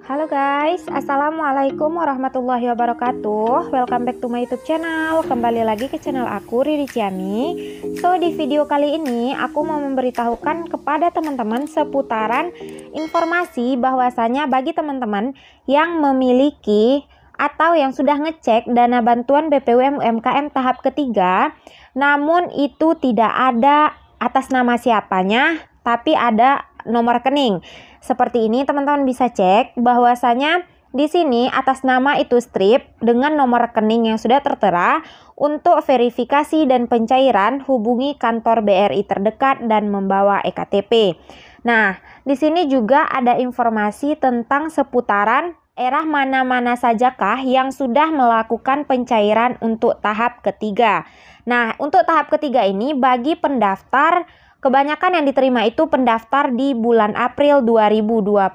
Halo guys, assalamualaikum warahmatullahi wabarakatuh. Welcome back to my YouTube channel. Kembali lagi ke channel aku, Riri Ciami. So di video kali ini aku mau memberitahukan kepada teman-teman seputaran informasi bahwasanya bagi teman-teman yang memiliki atau yang sudah ngecek dana bantuan BPUM UMKM tahap ketiga, namun itu tidak ada atas nama siapanya, tapi ada nomor rekening. Seperti ini teman-teman bisa cek bahwasanya di sini atas nama itu strip dengan nomor rekening yang sudah tertera. Untuk verifikasi dan pencairan hubungi kantor BRI terdekat dan membawa EKTP. Nah, di sini juga ada informasi tentang seputaran daerah mana-mana sajakah yang sudah melakukan pencairan untuk tahap ketiga. Nah, untuk tahap ketiga ini bagi pendaftar, kebanyakan yang diterima itu pendaftar di bulan April 2021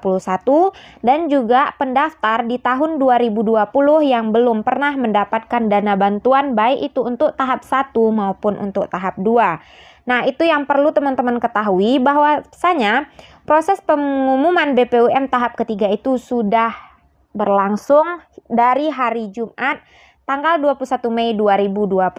dan juga pendaftar di tahun 2020 yang belum pernah mendapatkan dana bantuan baik itu untuk tahap 1 maupun untuk tahap 2. Nah, itu yang perlu teman-teman ketahui bahwasanya proses pengumuman BPUM tahap ketiga itu sudah berlangsung dari hari Jumat tanggal 21 Mei 2021.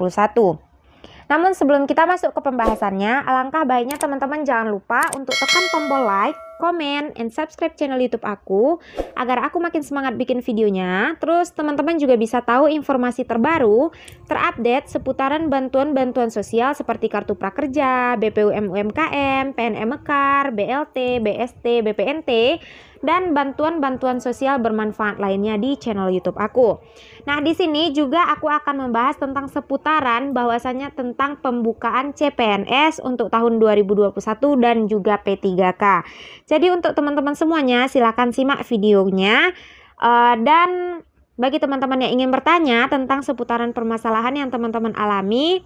Namun sebelum kita masuk ke pembahasannya, alangkah baiknya teman-teman jangan lupa untuk tekan tombol like, comment, and subscribe channel YouTube aku agar aku makin semangat bikin videonya. Terus teman-teman juga bisa tahu informasi terbaru, terupdate seputaran bantuan-bantuan sosial seperti kartu prakerja, BPUM UMKM, PNM Mekar, BLT, BST, BPNT, dan bantuan-bantuan sosial bermanfaat lainnya di channel YouTube aku. Nah, di sini juga aku akan membahas tentang seputaran bahwasanya tentang pembukaan CPNS untuk tahun 2021 dan juga P3K. Jadi untuk teman-teman semuanya silakan simak videonya, dan bagi teman-teman yang ingin bertanya tentang seputaran permasalahan yang teman-teman alami,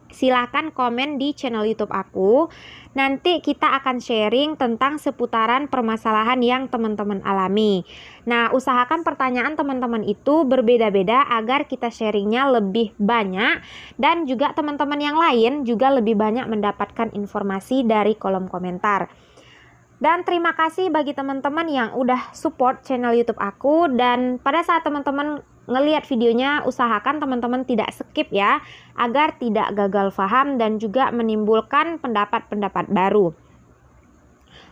silakan komen di channel YouTube aku. Nanti kita akan sharing tentang seputaran permasalahan yang teman-teman alami. Nah, usahakan pertanyaan teman-teman itu berbeda-beda agar kita sharingnya lebih banyak dan juga teman-teman yang lain juga lebih banyak mendapatkan informasi dari kolom komentar. Dan terima kasih bagi teman-teman yang udah support channel YouTube aku, dan pada saat teman-teman ngelihat videonya usahakan teman-teman tidak skip ya, agar tidak gagal paham dan juga menimbulkan pendapat-pendapat baru.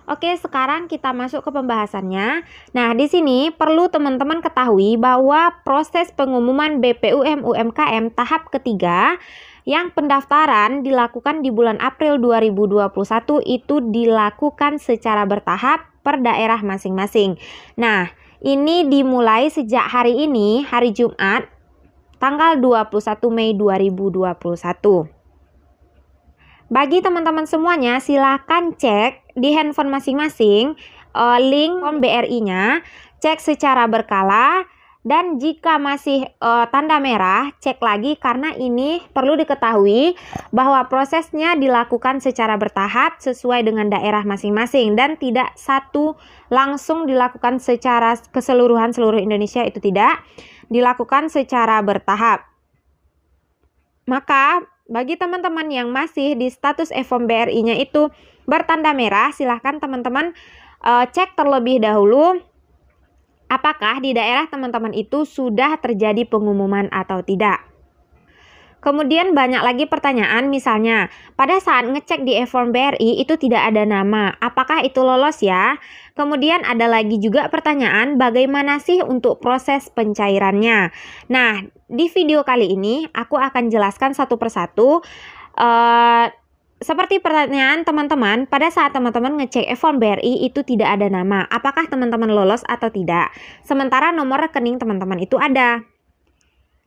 Oke, sekarang kita masuk ke pembahasannya. Nah, di sini perlu teman-teman ketahui bahwa proses pengumuman BPUM UMKM tahap ketiga yang pendaftaran dilakukan di bulan April 2021 itu dilakukan secara bertahap per daerah masing-masing. Nah, ini dimulai sejak hari ini, hari Jumat, tanggal 21 Mei 2021. Bagi teman-teman semuanya, silakan cek di handphone masing-masing link form BRI-nya, cek secara berkala, dan jika masih tanda merah, cek lagi karena ini perlu diketahui bahwa prosesnya dilakukan secara bertahap sesuai dengan daerah masing-masing dan tidak satu langsung dilakukan secara keseluruhan seluruh Indonesia, itu tidak dilakukan secara bertahap. Maka bagi teman-teman yang masih di status e-form BRI-nya itu bertanda merah, silahkan teman-teman cek terlebih dahulu apakah di daerah teman-teman itu sudah terjadi pengumuman atau tidak. Kemudian banyak lagi pertanyaan, misalnya pada saat ngecek di e-form BRI itu tidak ada nama, apakah itu lolos ya? Kemudian ada lagi juga pertanyaan, bagaimana sih untuk proses pencairannya? Nah, di video kali ini aku akan jelaskan satu persatu. Seperti pertanyaan teman-teman, pada saat teman-teman ngecek e-form BRI itu tidak ada nama, apakah teman-teman lolos atau tidak? Sementara nomor rekening teman-teman itu ada.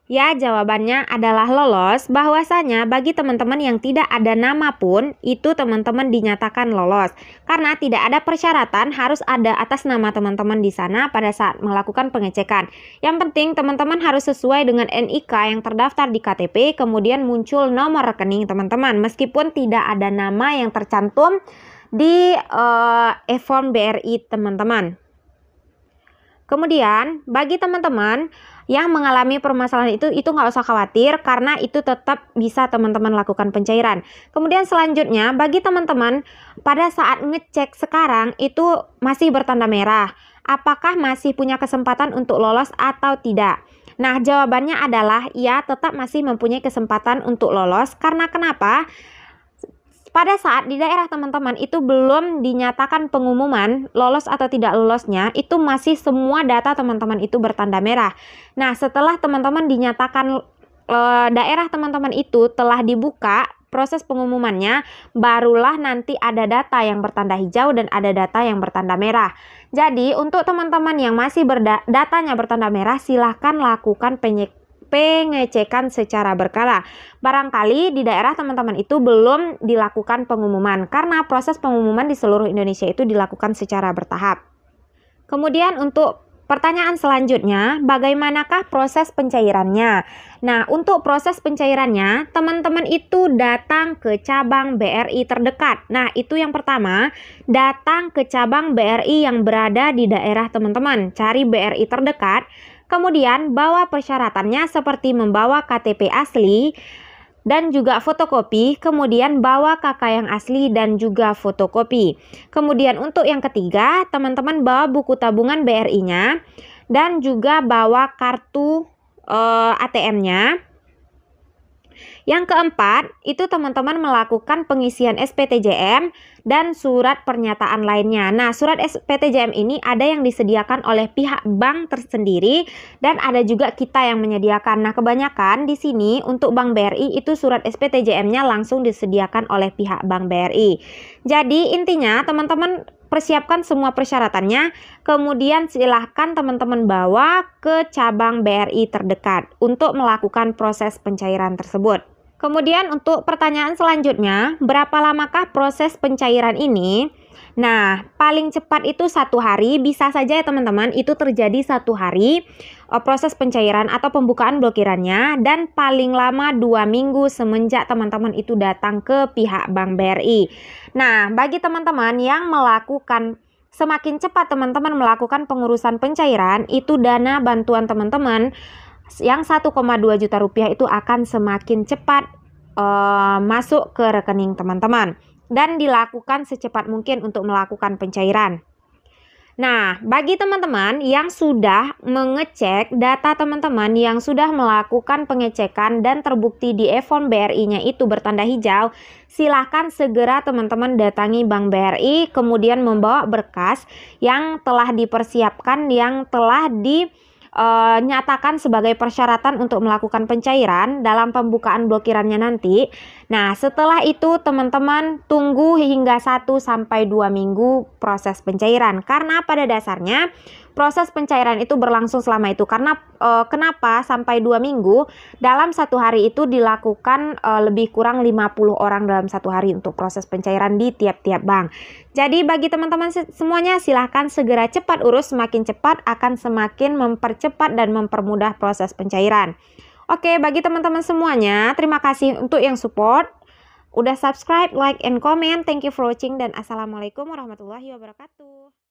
Ya, jawabannya adalah lolos. Bahwasanya bagi teman-teman yang tidak ada nama pun, itu teman-teman dinyatakan lolos. Karena tidak ada persyaratan harus ada atas nama teman-teman di sana pada saat melakukan pengecekan. Yang penting teman-teman harus sesuai dengan NIK yang terdaftar di KTP, kemudian muncul nomor rekening teman-teman, meskipun tidak ada nama yang tercantum di e-form BRI teman-teman. Kemudian bagi teman-teman yang mengalami permasalahan itu nggak usah khawatir karena itu tetap bisa teman-teman lakukan pencairan. Kemudian selanjutnya bagi teman-teman pada saat ngecek sekarang itu masih bertanda merah. apakah masih punya kesempatan untuk lolos atau tidak? Nah, jawabannya adalah ya, tetap masih mempunyai kesempatan untuk lolos. Karena kenapa? Pada saat di daerah teman-teman itu belum dinyatakan pengumuman lolos atau tidak lolosnya, itu masih semua data teman-teman itu bertanda merah. Nah, setelah teman-teman dinyatakan daerah teman-teman itu telah dibuka proses pengumumannya, barulah nanti ada data yang bertanda hijau dan ada data yang bertanda merah. Jadi, untuk teman-teman yang masih datanya bertanda merah, silahkan lakukan pengecekan secara berkala. Barangkali di daerah teman-teman itu belum dilakukan pengumuman, karena proses pengumuman di seluruh Indonesia itu dilakukan secara bertahap. Kemudian untuk pertanyaan selanjutnya, bagaimanakah proses pencairannya? Nah, untuk proses pencairannya, teman-teman itu datang ke cabang BRI terdekat. Nah, itu yang pertama, datang ke cabang BRI yang berada di daerah teman-teman. Cari BRI terdekat, kemudian bawa persyaratannya seperti membawa KTP asli dan juga fotokopi, kemudian bawa KK yang asli dan juga fotokopi. Kemudian untuk yang ketiga, teman-teman bawa buku tabungan BRI-nya dan juga bawa kartu ATM-nya. Yang keempat, itu teman-teman melakukan pengisian SPTJM dan surat pernyataan lainnya. Nah, surat SPTJM ini ada yang disediakan oleh pihak bank tersendiri dan ada juga kita yang menyediakan. Nah, kebanyakan di sini untuk Bank BRI itu surat SPTJM-nya langsung disediakan oleh pihak Bank BRI. Jadi, intinya teman-teman persiapkan semua persyaratannya, kemudian silahkan teman-teman bawa ke cabang BRI terdekat untuk melakukan proses pencairan tersebut. Kemudian untuk pertanyaan selanjutnya, berapa lamakah proses pencairan ini? Nah, paling cepat itu 1 hari, bisa saja ya teman-teman, itu terjadi 1 hari proses pencairan atau pembukaan blokirannya, dan paling lama 2 minggu semenjak teman-teman itu datang ke pihak Bank BRI. Nah, bagi teman-teman yang melakukan semakin cepat teman-teman melakukan pengurusan pencairan, itu dana bantuan teman-teman yang 1,2 juta rupiah itu akan semakin cepat masuk ke rekening teman-teman dan dilakukan secepat mungkin untuk melakukan pencairan. Nah, bagi teman-teman yang sudah mengecek data teman-teman yang sudah melakukan pengecekan dan terbukti di e-form BRI-nya itu bertanda hijau, silahkan segera teman-teman datangi Bank BRI, kemudian membawa berkas yang telah dipersiapkan, yang telah nyatakan sebagai persyaratan untuk melakukan pencairan dalam pembukaan blokirannya nanti. Nah, setelah itu teman-teman tunggu hingga 1-2 minggu proses pencairan, karena pada dasarnya proses pencairan itu berlangsung selama itu. Karena kenapa sampai 2 minggu? Dalam 1 hari itu dilakukan lebih kurang 50 orang dalam 1 hari untuk proses pencairan di tiap-tiap bank. Jadi bagi teman-teman semuanya, silahkan segera cepat urus, semakin cepat akan semakin mempercepat dan mempermudah proses pencairan. Oke, bagi teman-teman semuanya, terima kasih untuk yang support. Udah subscribe, like, and comment. Thank you for watching dan assalamualaikum warahmatullahi wabarakatuh.